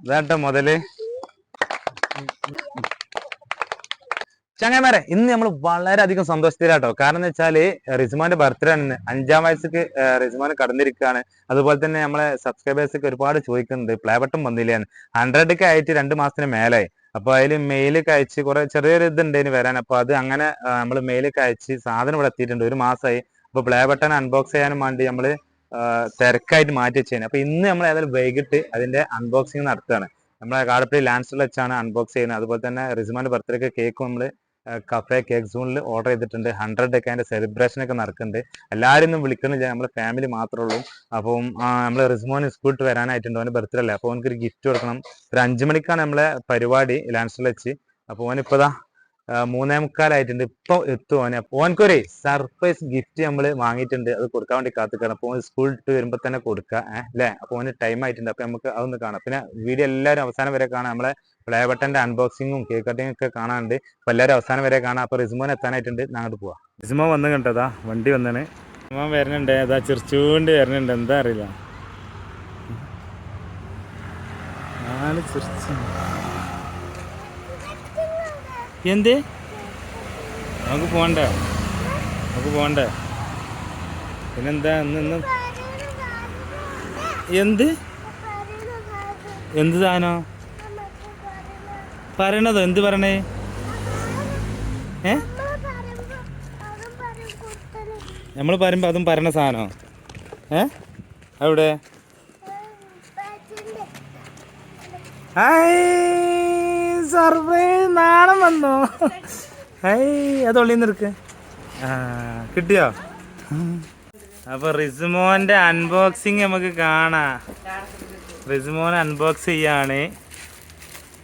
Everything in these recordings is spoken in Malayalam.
ഇതാട്ടോ മുതല്. ചങ്ങായിമാരെ, ഇന്ന് നമ്മൾ വളരെയധികം സന്തോഷത്തിലാട്ടോ. കാരണം എന്ന് വെച്ചാല് റിസ്മാന്റെ ബർത്ത്ഡേ ആണ്. 5ാം വയസ്സിക്ക് റിസ്മാൻ കടന്നിരിക്കുകയാണ്. അതുപോലെ തന്നെ നമ്മളെ സബ്സ്ക്രൈബേഴ്സ് ഒരുപാട് ചോദിക്കുന്നുണ്ട് പ്ലേ ബട്ടൺ വന്നില്ലേന്ന്. 100K ആയിട്ട് 2 മാസത്തിന് മേലായി. അപ്പൊ അതിൽ മെയിലൊക്കെ അയച്ച് കുറെ ചെറിയൊരു ഇതുണ്ടേന് വരാൻ. അപ്പൊ അത് അങ്ങനെ നമ്മൾ മെയിലൊക്കെ അയച്ച് സാധനം ഇവിടെ എത്തിയിട്ടുണ്ട്. 1 മാസമായി. അപ്പൊ പ്ലേ ബട്ടൺ അൺബോക്സ് ചെയ്യാനും വേണ്ടി നമ്മള് തിരക്കായിട്ട് മാറ്റി വെച്ചേന്. അപ്പൊ ഇന്ന് നമ്മൾ ഏതായാലും വൈകിട്ട് അതിന്റെ അൺബോക്സിങ് നടത്തുകയാണ്. നമ്മളെ കാടപ്പള്ളി ലാൻഡ്സിൽ വെച്ചാണ് അൺബോക്സ് ചെയ്യുന്നത്. അതുപോലെ തന്നെ റിസ്മാന്റെ ബർത്ത്ഡേക്ക് കേക്ക് നമ്മള് കഫേ കേക്ക് സോണിൽ ഓർഡർ ചെയ്തിട്ടുണ്ട്. 100K അതിന്റെ സെലിബ്രേഷൻ ഒക്കെ നടക്കുന്നുണ്ട്. എല്ലാവരും ഒന്നും വിളിക്കുന്നില്ല, നമ്മളെ ഫാമിലി മാത്രമേ ഉള്ളൂ. അപ്പം നമ്മള് റിസ്മോന് സ്കൂളിട്ട് വരാനായിട്ടുണ്ട്. അവന് ബർത്ത്ഡേ അല്ലേ, അപ്പോൾ അവനക്ക് ഒരു ഗിഫ്റ്റ് കൊടുക്കണം. ഒരു 5 മണിക്കാണ് നമ്മളെ പരിപാടി ലാൻഡ്സിൽ വെച്ച്. അപ്പോൾ ഓനിപ്പതാ 3:45 ഇപ്പൊ എത്തും ഓന്. അപ്പോൾ ഓനക്കൊരു സർപ്രൈസ് ഗിഫ്റ്റ് നമ്മൾ വാങ്ങിയിട്ടുണ്ട്. അത് കൊടുക്കാൻ വേണ്ടി കാത്തിക്കണം. അപ്പോൾ ഓന് സ്കൂളിട്ട് വരുമ്പോ തന്നെ കൊടുക്കുക അല്ലേ. അപ്പോൾ ഓന് ടൈം ആയിട്ടുണ്ട്. അപ്പൊ നമുക്ക് അതൊന്ന് കാണാം. പിന്നെ വീഡിയോ എല്ലാവരും അവസാനം വരെ കാണാം. നമ്മളെ പ്ലേ ബട്ടന്റെ അൺബോക്സിങ്ങും കേക്ക് കട്ടിങ്ങും ഒക്കെ കാണാനുണ്ട്. അപ്പൊ എല്ലാവരും അവസാനം വരെ കാണാം. അപ്പൊ റിസ്മോൻ എത്താനായിട്ടുണ്ട്. അങ്ങോട്ട് പോവാം. റിസ്മോൻ വന്ന് കണ്ടതാ, വണ്ടി വന്നാണ്. റിസ്മോൻ വരുന്നുണ്ട്. അതാ ചിരിച്ചുകൊണ്ട് വരുന്നുണ്ട്. എന്താ അറിയില്ല, എന്ത് നമുക്ക് പോണ്ടേ, പിന്നെന്താ ഇന്ന് എന്ത് എന്ത് സാധനോ പറയണതോ? എന്ത് പറയണേ? നമ്മൾ പറയുമ്പോ അതും പറയണ സാധനോ? അവിടെ സർപ്രൈസ് നാണം വന്നോ? അത് ഒള്ളിന്ന് എടുക്ക്. കിട്ടിയോ? അപ്പൊ റിസ്മോന്റെ അൺബോക്സിങ് നമുക്ക് കാണാം. റിസ്മോൻ അൺബോക്സ് ചെയ്യാണ്.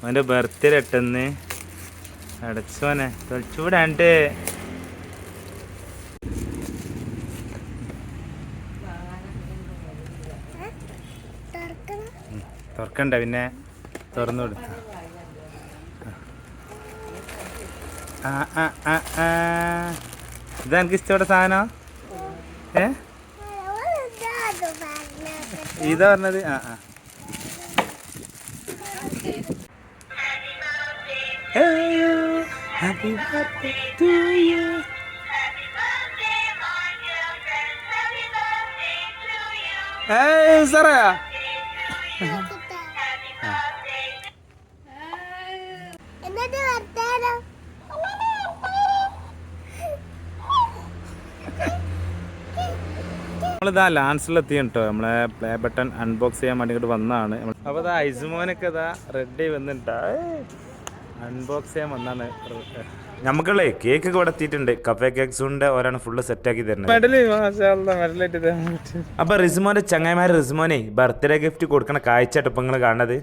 അവന്റെ ബർത്ത്ഡേ ഇട്ടെന്ന് അടച്ചോനെ തൊളിച്ചൂടാണ്ട്. തുറക്കണ്ട, പിന്നെ തുറന്നു കൊടുത്ത. ഇതാ എനിക്ക് ഇഷ്ടപ്പെട്ട സാധനം. ഇതാ പറഞ്ഞത്. Happy birthday to you. Hey, Sarah. നമ്മളിതാ ലാൻഡ്സിലെത്തിയാണ് കേട്ടോ. നമ്മളെ പ്ലേ ബട്ടൺ അൺബോക്സ് ചെയ്യാൻ വേണ്ടി ഇങ്ങോട്ട് വന്നതാണ്. അപ്പോൾ ഇതാ ഐസ്മോനൊക്കെ ഇതാ റെഡി വന്നിട്ടാ അൺബോക്സ് ചെയ്യാൻ വന്നാണ്. നമുക്കുള്ളേ കേക്ക് ഒക്കെ ഇവിടെ എത്തിയിട്ടുണ്ട്. കഫേ കേക്ക് സൂണിന്റെ ഓരാണ് ഫുള്ള് സെറ്റ് ആക്കി തരുന്നത്. അപ്പൊ റിസ്മോന്റെ ചങ്ങായിമാര് റിസ്മോനെ ബർത്ത്ഡേ ഗിഫ്റ്റ് കൊടുക്കണ കാഴ്ചയായിട്ട് ഇപ്പൊ നിങ്ങൾ കാണുന്നത്.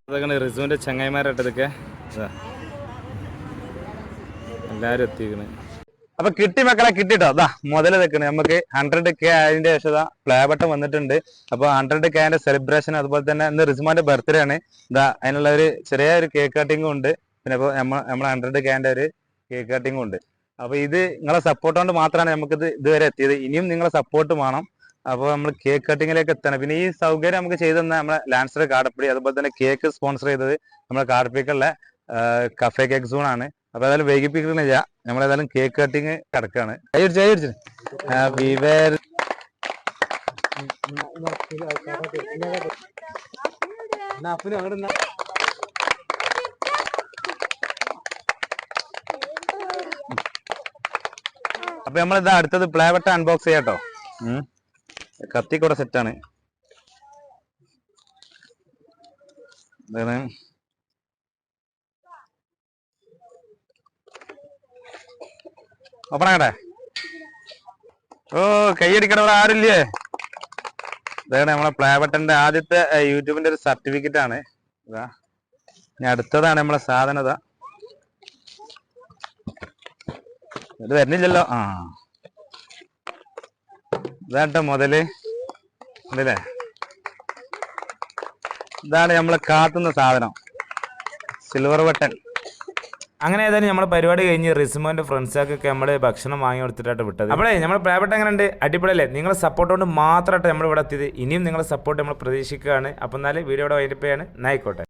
അതൊക്കെ റിസ്മോന്റെ ചങ്ങായിമാരായിട്ടതൊക്കെ എല്ലാരും എത്തിക്കണ്. അപ്പൊ കിട്ടി മക്കളെ, കിട്ടിട്ടോ. അതാ മുതല് നിൽക്കണേ. നമുക്ക് 100K അതിന്റെ ശേഷം പ്ലേ ബട്ടൺ വന്നിട്ടുണ്ട്. അപ്പൊ 100K അതിന്റെ സെലിബ്രേഷൻ, അതുപോലെ തന്നെ ഇന്ന് റിസ്മാന്റെ ബർത്ത്ഡേ ആണ്. ഇതാ അതിനുള്ള ഒരു ചെറിയ ഒരു കേക്ക് കട്ടിങ്ങും ഉണ്ട്. പിന്നെ ഇപ്പൊ നമ്മളെ 100K ഒരു കേക്ക് കട്ടിങ്ങും ഉണ്ട്. അപ്പൊ ഇത് നിങ്ങളെ സപ്പോർട്ട് കൊണ്ട് മാത്രമാണ് നമുക്കിത് ഇതുവരെ എത്തിയത്. ഇനിയും നിങ്ങളെ സപ്പോർട്ട് വേണം. അപ്പോൾ നമ്മൾ കേക്ക് കട്ടിങ്ങിലേക്ക് എത്തണം. പിന്നെ ഈ സൗകര്യം നമുക്ക് ചെയ്തു തന്നെ നമ്മളെ ലാൻഡ്സർ കാടപ്പടി. അതുപോലെ തന്നെ കേക്ക് സ്പോൺസർ ചെയ്തത് നമ്മളെ കാടപ്പടിക്കുള്ള കഫേ കേക്ക് സോൺ ആണ്. അപ്പൊ ഏതായാലും വൈകിപ്പിക്കുന്നില്ല, നമ്മളേതായാലും കേക്ക് കട്ടിങ് കിടക്കാണ്. Happy birthday. അപ്പൊ നമ്മളിതാ അടുത്തത് പ്ലേ ബട്ടൺ അൺബോക്സ് ചെയ്യാട്ടോ. കത്തി കൂടെ സെറ്റാണ്. ഓപ്പണാകട്ടെ. ഓ കൈയടിക്കട, ഇവിടെ ആരില്ലേ? ഇതാണ് നമ്മളെ പ്ലേ ബട്ടന്റെ ആദ്യത്തെ യൂട്യൂബിന്റെ ഒരു സർട്ടിഫിക്കറ്റ് ആണ്. ഇതാ ഇനി അടുത്തതാണ് നമ്മളെ സാധനത. ഇത് വരുന്നില്ലല്ലോ. ഇതാട്ടോ മുതല് ഉണ്ടല്ലേ. ഇതാണ് നമ്മളെ കാത്തുന്ന സാധനം, സിൽവർ ബട്ടൺ. അങ്ങനെ ഏതായാലും നമ്മുടെ പരിപാടി കഴിഞ്ഞ് റിസ്മോന്റെ ഫ്രണ്ട്സൊക്കെ നമ്മൾ ഭക്ഷണം വാങ്ങി കൊടുത്തിട്ടായിട്ട് വിട്ടത്. അപ്പോഴേ നമ്മൾ പ്ലേ ബട്ടൺ എങ്ങനെ ഉണ്ട്? അടിപൊളിയല്ലേ? നിങ്ങളെ സപ്പോർട്ട് കൊണ്ട് മാത്രമായിട്ട് നമ്മൾ ഇവിടെ എത്തിയത്. ഇനിയും നിങ്ങളെ സപ്പോർട്ട് നമ്മൾ പ്രതീക്ഷിക്കുകയാണ്. അപ്പം എന്നാലും വീഡിയോ ഇവിടെ വൈൻഡപ്പ് ചെയ്യാണ്. ആയിക്കോട്ടെ.